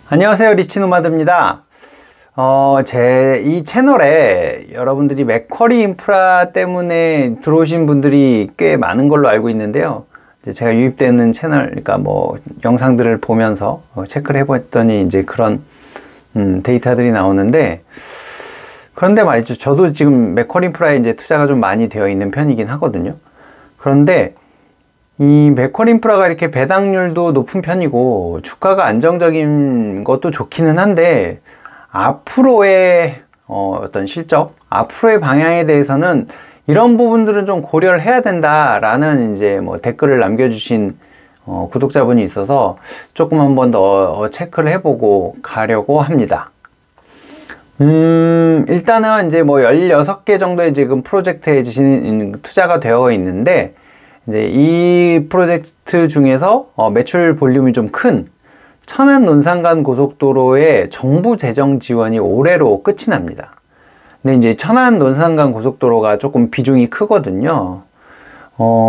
안녕하세요, 리치노마드입니다. 제 이 채널에 여러분들이 맥쿼리 인프라 때문에 들어오신 분들이 꽤 많은 걸로 알고 있는데요. 이제 제가 유입되는 채널, 그러니까 뭐 영상들을 보면서 체크를 해봤더니 이제 그런 데이터들이 나오는데, 그런데 말이죠. 저도 지금 맥쿼리 인프라에 이제 투자가 좀 많이 되어 있는 편이긴 하거든요. 그런데 이 맥쿼리 인프라가 이렇게 배당률도 높은 편이고 주가가 안정적인 것도 좋기는 한데, 앞으로의 어떤 실적, 앞으로의 방향에 대해서는 이런 부분들은 좀 고려를 해야 된다라는 이제 뭐 댓글을 남겨주신 구독자분이 있어서 조금 한번 더 체크를 해보고 가려고 합니다. 일단은 이제 뭐 16개 정도의 지금 프로젝트에 투자가 되어 있는데, 이제 이 프로젝트 중에서 매출 볼륨이 좀 큰 천안 논산간 고속도로의 정부 재정 지원이 올해로 끝이 납니다. 근데 이제 천안 논산간 고속도로가 조금 비중이 크거든요.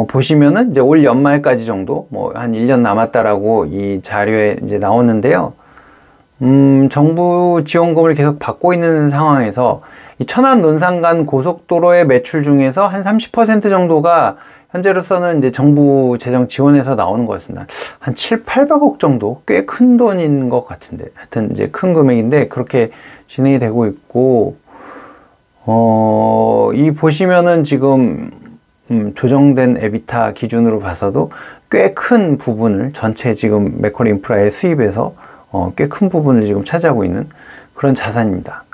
보시면은 이제 올 연말까지 정도, 뭐 한 1년 남았다라고 이 자료에 이제 나오는데요. 정부 지원금을 계속 받고 있는 상황에서 이 천안 논산간 고속도로의 매출 중에서 한 30% 정도가 현재로서는 이제 정부 재정 지원에서 나오는 것 같습니다. 한 7, 800억 정도? 꽤 큰 돈인 것 같은데. 하여튼 이제 큰 금액인데 그렇게 진행이 되고 있고, 이 보시면은 지금, 조정된 에비타 기준으로 봐서도 꽤 큰 부분을 전체 지금 맥쿼리 인프라의 수입에서 꽤 큰 부분을 지금 차지하고 있는 그런 자산입니다.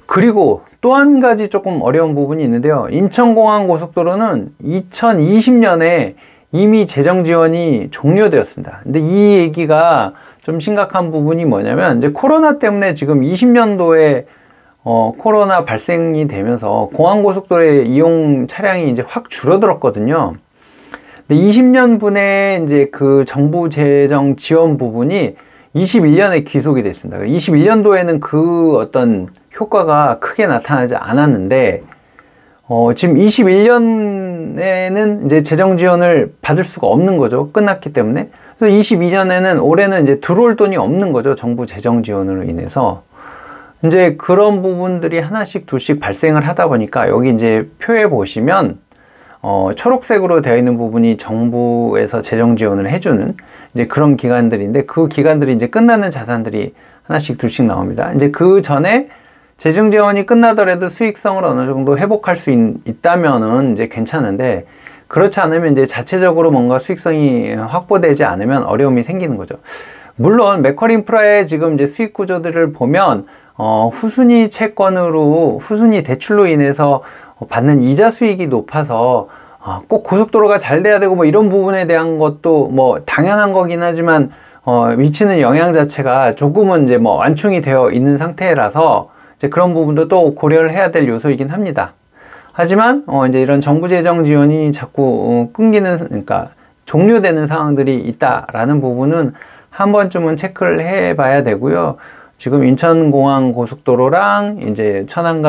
그리고 또 한 가지 조금 어려운 부분이 있는데요. 인천공항 고속도로는 2020년에 이미 재정 지원이 종료되었습니다. 근데 이 얘기가 좀 심각한 부분이 뭐냐면, 이제 코로나 때문에 지금 20년도에 코로나 발생이 되면서 공항 고속도로의 이용 차량이 이제 확 줄어들었거든요. 근데 20년분의 이제 그 정부 재정 지원 부분이 21년에 귀속이 됐습니다. 21년도에는 그 어떤 효과가 크게 나타나지 않았는데, 지금 21년에는 이제 재정 지원을 받을 수가 없는 거죠. 끝났기 때문에. 그래서 22년에는 올해는 이제 들어올 돈이 없는 거죠. 정부 재정 지원으로 인해서. 이제 그런 부분들이 하나씩 둘씩 발생을 하다 보니까, 여기 이제 표에 보시면 초록색으로 되어 있는 부분이 정부에서 재정 지원을 해주는 이제 그런 기관들인데, 그 기관들이 이제 끝나는 자산들이 하나씩 둘씩 나옵니다. 이제 그 전에 재정 지원이 끝나더라도 수익성을 어느 정도 회복할 수 있다면은 이제 괜찮은데, 그렇지 않으면 이제 자체적으로 뭔가 수익성이 확보되지 않으면 어려움이 생기는 거죠. 물론 맥쿼리 인프라의 지금 이제 수익 구조들을 보면 후순위 채권으로, 후순위 대출로 인해서 받는 이자 수익이 높아서 꼭 고속도로가 잘 돼야 되고 뭐 이런 부분에 대한 것도 뭐 당연한 거긴 하지만 미치는 영향 자체가 조금은 이제 뭐 완충이 되어 있는 상태라서 이제 그런 부분도 또 고려를 해야 될 요소이긴 합니다. 하지만 이제 이런 정부 재정 지원이 자꾸 끊기는, 그러니까 종료되는 상황들이 있다라는 부분은 한 번쯤은 체크를 해봐야 되고요. 지금 인천공항 고속도로랑 이제 천안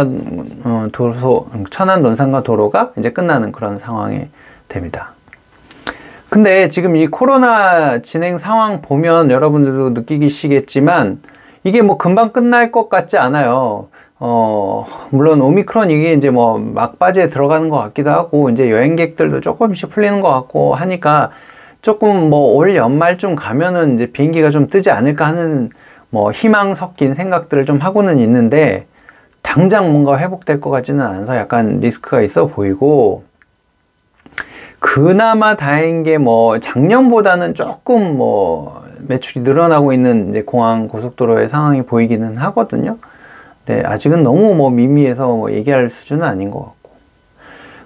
논산간 도로가 이제 끝나는 그런 상황이 됩니다. 근데 지금 이 코로나 진행 상황 보면 여러분들도 느끼시겠지만 이게 뭐 금방 끝날 것 같지 않아요. 물론 오미크론 이게 이제 뭐 막바지에 들어가는 것 같기도 하고, 이제 여행객들도 조금씩 풀리는 것 같고 하니까 조금 뭐 올 연말쯤 가면은 이제 비행기가 좀 뜨지 않을까 하는 뭐 희망 섞인 생각들을 좀 하고는 있는데, 당장 뭔가 회복될 것 같지는 않아서 약간 리스크가 있어 보이고, 그나마 다행인 게 뭐 작년보다는 조금 뭐 매출이 늘어나고 있는 이제 공항 고속도로의 상황이 보이기는 하거든요. 네, 아직은 너무 뭐 미미해서 뭐 얘기할 수준은 아닌 것 같고.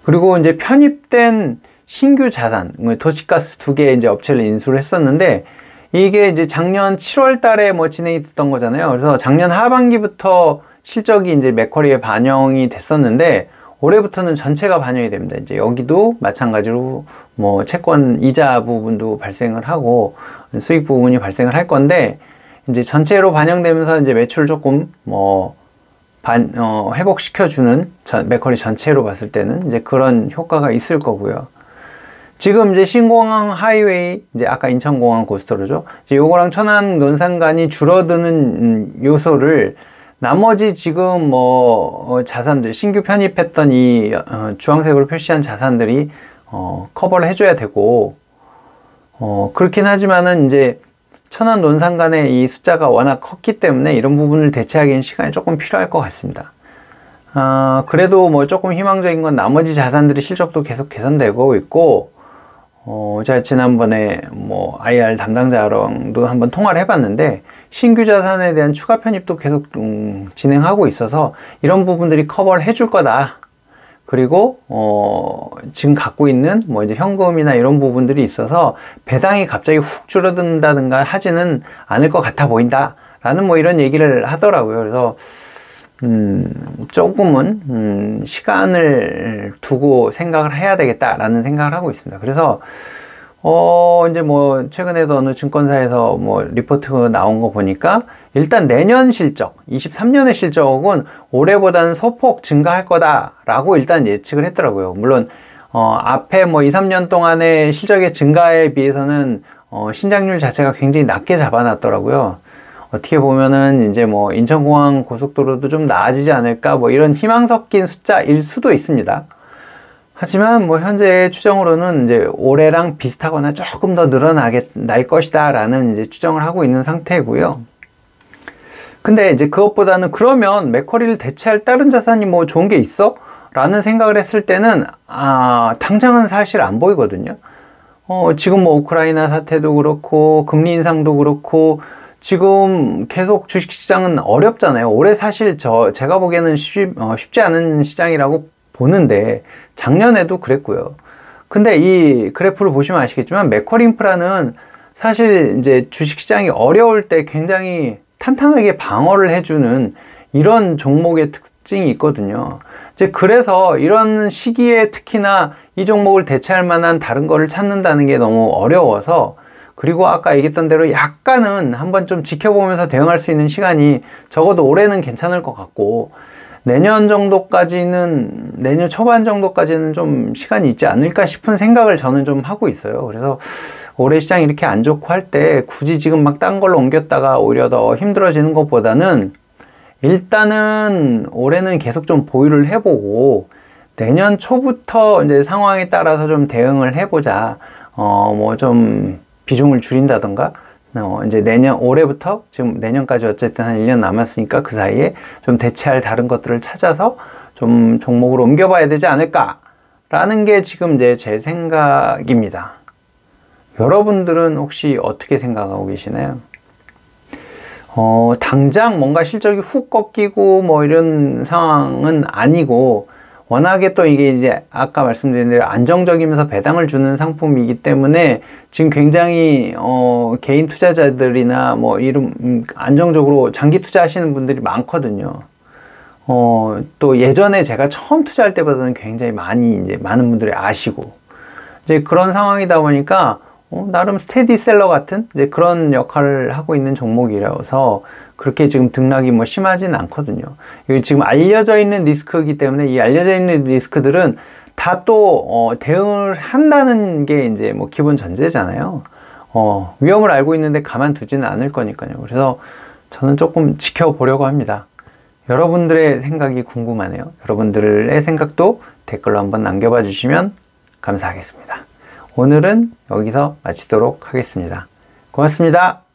그리고 이제 편입된 신규 자산, 도시가스 2개 이제 업체를 인수를 했었는데, 이게 이제 작년 7월 달에 뭐 진행이 됐던 거잖아요. 그래서 작년 하반기부터 실적이 이제 맥쿼리에 반영이 됐었는데, 올해부터는 전체가 반영이 됩니다. 이제 여기도 마찬가지로 뭐 채권 이자 부분도 발생을 하고 수익 부분이 발생을 할 건데, 이제 전체로 반영되면서 이제 매출을 조금 뭐 회복시켜주는 맥쿼리 전체로 봤을 때는 이제 그런 효과가 있을 거고요. 지금 이제 신공항 하이웨이, 이제 아까 인천공항 고속도로죠. 이제 요거랑 천안 논산간이 줄어드는 요소를 나머지 지금 뭐 자산들, 신규 편입했던 이 주황색으로 표시한 자산들이 커버를 해줘야 되고, 그렇긴 하지만은 이제 천안 논산간의 이 숫자가 워낙 컸기 때문에 이런 부분을 대체하기엔 시간이 조금 필요할 것 같습니다. 그래도 뭐 조금 희망적인 건 나머지 자산들의 실적도 계속 개선되고 있고, 제가 지난번에 뭐 IR 담당자랑도 한번 통화를 해봤는데 신규 자산에 대한 추가 편입도 계속 진행하고 있어서 이런 부분들이 커버를 해줄 거다. 그리고 지금 갖고 있는 뭐 이제 현금이나 이런 부분들이 있어서 배당이 갑자기 훅 줄어든다든가 하지는 않을 것 같아 보인다 라는 뭐 이런 얘기를 하더라고요. 그래서 조금은 시간을 두고 생각을 해야 되겠다라는 생각을 하고 있습니다. 그래서 이제 뭐 최근에도 어느 증권사에서 뭐 리포트가 나온 거 보니까 일단 내년 실적, 23년의 실적은 올해보다는 소폭 증가할 거다라고 일단 예측을 했더라고요. 물론 앞에 뭐 2, 3년 동안의 실적의 증가에 비해서는 신장률 자체가 굉장히 낮게 잡아놨더라고요. 어떻게 보면은 이제 뭐 인천공항 고속도로도 좀 나아지지 않을까 뭐 이런 희망 섞인 숫자일 수도 있습니다. 하지만 뭐 현재 추정으로는 이제 올해랑 비슷하거나 조금 더 날 것이다 라는 이제 추정을 하고 있는 상태고요. 근데 이제 그것보다는 그러면 맥쿼리를 대체할 다른 자산이 뭐 좋은 게 있어? 라는 생각을 했을 때는 당장은 사실 안 보이거든요. 지금 뭐 우크라이나 사태도 그렇고 금리 인상도 그렇고 지금 계속 주식시장은 어렵잖아요. 올해 사실 제가 보기에는 쉽지 않은 시장이라고 보는데 작년에도 그랬고요. 근데 이 그래프를 보시면 아시겠지만 맥쿼리 인프라는 사실 이제 주식시장이 어려울 때 굉장히 탄탄하게 방어를 해주는 이런 종목의 특징이 있거든요. 이제 그래서 이런 시기에 특히나 이 종목을 대체할 만한 다른 거를 찾는다는 게 너무 어려워서, 그리고 아까 얘기했던 대로 약간은 한번 좀 지켜보면서 대응할 수 있는 시간이 적어도 올해는 괜찮을 것 같고 내년 초반 정도까지는 좀 시간이 있지 않을까 싶은 생각을 저는 좀 하고 있어요. 그래서 올해 시장이 이렇게 안 좋고 할 때 굳이 지금 막 딴 걸로 옮겼다가 오히려 더 힘들어지는 것보다는 일단은 올해는 계속 좀 보유를 해보고 내년 초부터 이제 상황에 따라서 좀 대응을 해보자. 뭐 좀 비중을 줄인다던가, 이제 올해부터 지금 내년까지 어쨌든 한 1년 남았으니까 그 사이에 좀 대체할 다른 것들을 찾아서 좀 종목으로 옮겨봐야 되지 않을까 라는 게 지금 이제 제 생각입니다. 여러분들은 혹시 어떻게 생각하고 계시나요? 당장 뭔가 실적이 훅 꺾이고 뭐 이런 상황은 아니고, 워낙에 또 이게 이제 아까 말씀드린 대로 안정적이면서 배당을 주는 상품이기 때문에 지금 굉장히 개인 투자자들이나 뭐 이런 안정적으로 장기 투자하시는 분들이 많거든요. 또 예전에 제가 처음 투자할 때보다는 굉장히 많은 분들이 아시고 이제 그런 상황이다 보니까 나름 스테디셀러 같은 이제 그런 역할을 하고 있는 종목이라서 그렇게 지금 등락이 뭐 심하진 않거든요. 이게 지금 알려져 있는 리스크이기 때문에 이 알려져 있는 리스크들은 다 또 대응을 한다는 게 이제 뭐 기본 전제잖아요. 위험을 알고 있는데 가만두지는 않을 거니까요. 그래서 저는 조금 지켜보려고 합니다. 여러분들의 생각이 궁금하네요. 여러분들의 생각도 댓글로 한번 남겨봐 주시면 감사하겠습니다. 오늘은 여기서 마치도록 하겠습니다. 고맙습니다.